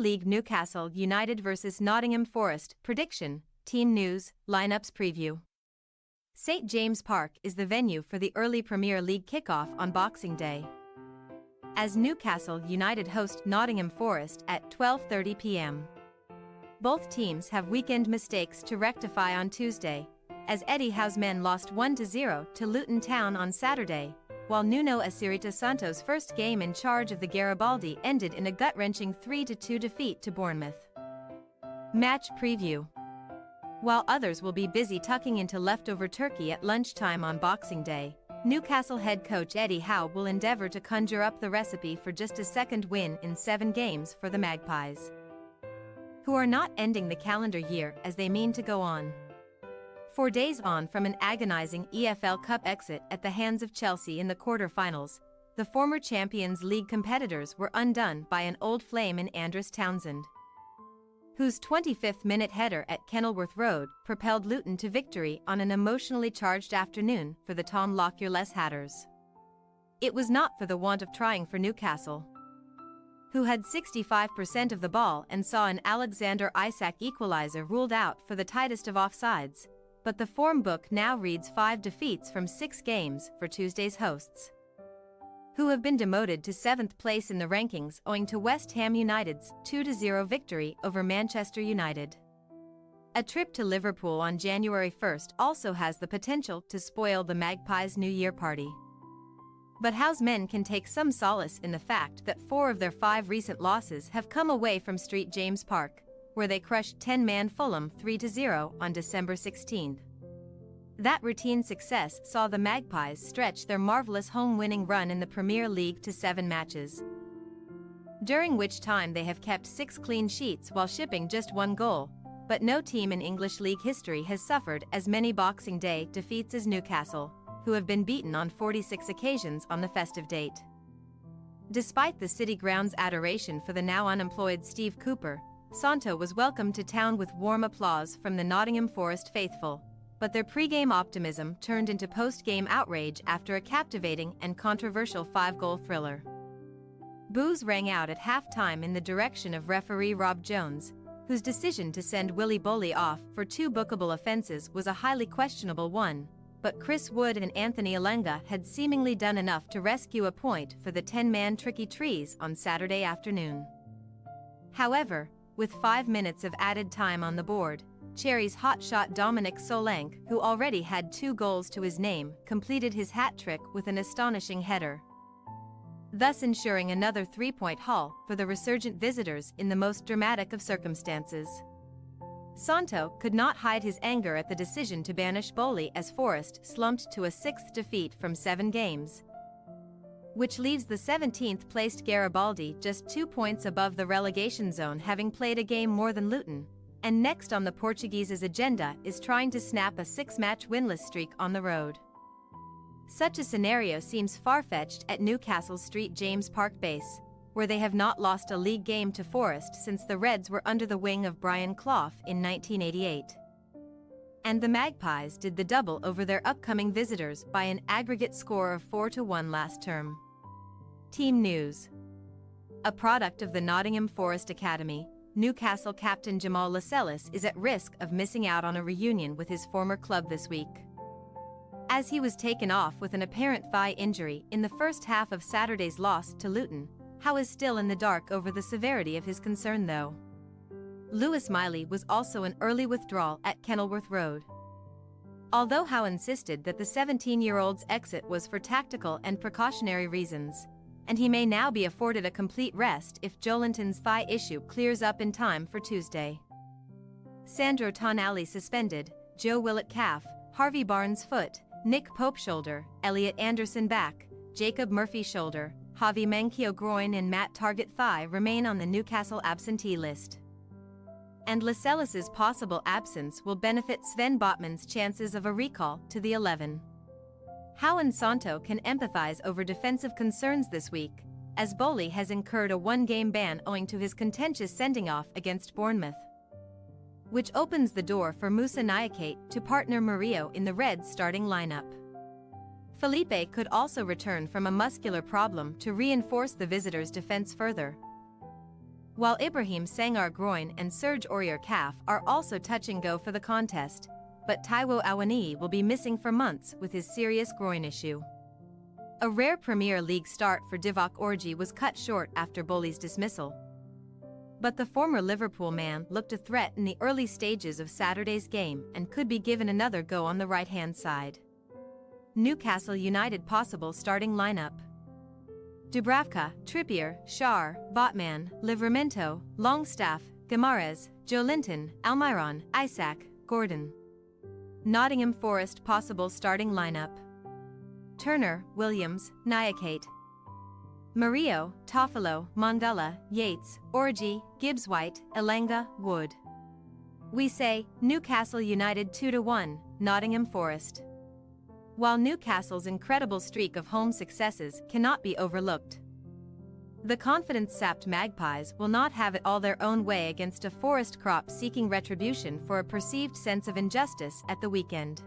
League Newcastle United vs Nottingham Forest prediction, team news, lineups preview. St James Park is the venue for the early Premier League kickoff on Boxing Day, as Newcastle United host Nottingham Forest at 12:30 p.m. Both teams have weekend mistakes to rectify on Tuesday, as Eddie Howe's men lost 1-0 to Luton Town on Saturday, while Nuno Espirito Santo's first game in charge of the Garibaldi ended in a gut-wrenching 3-2 defeat to Bournemouth. Match preview. While others will be busy tucking into leftover turkey at lunchtime on Boxing Day, Newcastle head coach Eddie Howe will endeavour to conjure up the recipe for just a second win in 7 games for the Magpies, who are not ending the calendar year as they mean to go on. 4 days on from an agonizing EFL Cup exit at the hands of Chelsea in the quarter-finals, the former Champions League competitors were undone by an old flame in Andros Townsend, whose 25th-minute header at Kenilworth Road propelled Luton to victory on an emotionally charged afternoon for the Tom Lockyer-less Hatters. It was not for the want of trying for Newcastle, who had 65% of the ball and saw an Alexander Isak equaliser ruled out for the tightest of offsides, but the form book now reads 5 defeats from 6 games for Tuesday's hosts, who have been demoted to 7th place in the rankings owing to West Ham United's 2-0 victory over Manchester United. A trip to Liverpool on January 1st also has the potential to spoil the Magpies' New Year party. But Howe's men can take some solace in the fact that 4 of their 5 recent losses have come away from St James Park, where they crushed 10-man Fulham 3-0 on December 16. That routine success saw the Magpies stretch their marvellous home-winning run in the Premier League to 7 matches, during which time they have kept 6 clean sheets while shipping just 1 goal, but no team in English League history has suffered as many Boxing Day defeats as Newcastle, who have been beaten on 46 occasions on the festive date. Despite the City Ground's adoration for the now unemployed Steve Cooper, Santo was welcomed to town with warm applause from the Nottingham Forest faithful, but their pre-game optimism turned into post-game outrage after a captivating and controversial 5-goal thriller. Boos rang out at half-time in the direction of referee Rob Jones, whose decision to send Willy Boly off for 2 bookable offences was a highly questionable one, but Chris Wood and Anthony Alenga had seemingly done enough to rescue a point for the 10-man Tricky Trees on Saturday afternoon. However, with 5 minutes of added time on the board, Cherry's hotshot Dominic Solanke, who already had 2 goals to his name, completed his hat-trick with an astonishing header, thus ensuring another 3-point haul for the resurgent visitors in the most dramatic of circumstances. Santo could not hide his anger at the decision to banish Boly as Forest slumped to a 6th defeat from 7 games, which leaves the 17th-placed Garibaldi just 2 points above the relegation zone, having played a game more than Luton, and next on the Portuguese's agenda is trying to snap a 6-match winless streak on the road. Such a scenario seems far-fetched at Newcastle's St James Park base, where they have not lost a league game to Forest since the Reds were under the wing of Brian Clough in 1988. And the Magpies did the double over their upcoming visitors by an aggregate score of 4-1 last term. Team news. A product of the Nottingham Forest Academy, Newcastle captain Jamal Lascelles is at risk of missing out on a reunion with his former club this week, as he was taken off with an apparent thigh injury in the first half of Saturday's loss to Luton. Howe is still in the dark over the severity of his concern though. Lewis Miley was also an early withdrawal at Kenilworth Road, although Howe insisted that the 17-year-old's exit was for tactical and precautionary reasons, and he may now be afforded a complete rest if Joelinton's thigh issue clears up in time for Tuesday. Sandro Tonali suspended, Joe Willett calf, Harvey Barnes foot, Nick Pope shoulder, Elliot Anderson back, Jacob Murphy shoulder, Javi Manquillo groin and Matt Targett thigh remain on the Newcastle absentee list, and Lascelles' possible absence will benefit Sven Botman's chances of a recall to the 11. Howe and Santo can empathize over defensive concerns this week, as Boly has incurred a 1-game ban owing to his contentious sending-off against Bournemouth, which opens the door for Moussa Niakate to partner Murillo in the Reds' starting lineup. Felipe could also return from a muscular problem to reinforce the visitors' defense further, while Ibrahim Sangar groin and Serge Aurier calf are also touch and go for the contest, but Taiwo Awoniyi will be missing for months with his serious groin issue. A rare Premier League start for Divock Orji was cut short after Boli's dismissal. But the former Liverpool man looked a threat in the early stages of Saturday's game and could be given another go on the right-hand side. Newcastle United possible starting lineup: Dubravka, Trippier, Schär, Botman, Livramento, Longstaff, Guimaraes, Joelinton, Almiron, Isak, Gordon. Nottingham Forest possible starting lineup: Turner, Williams, Nyakate, Murillo, Toffolo, Mangala, Yates, Orji, Gibbs-White, Elanga, Wood. We say, Newcastle United 2-1, Nottingham Forest. While Newcastle's incredible streak of home successes cannot be overlooked, the confidence-sapped Magpies will not have it all their own way against a Forest crop seeking retribution for a perceived sense of injustice at the weekend.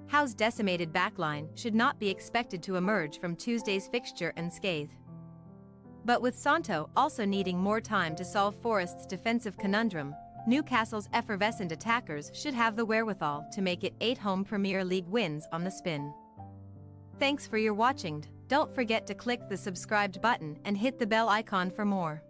Howe's decimated backline should not be expected to emerge from Tuesday's fixture unscathed. But with Santo also needing more time to solve Forest's defensive conundrum, Newcastle's effervescent attackers should have the wherewithal to make it 8 home Premier League wins on the spin. Thanks for your watching. Don't forget to click the subscribed button and hit the bell icon for more.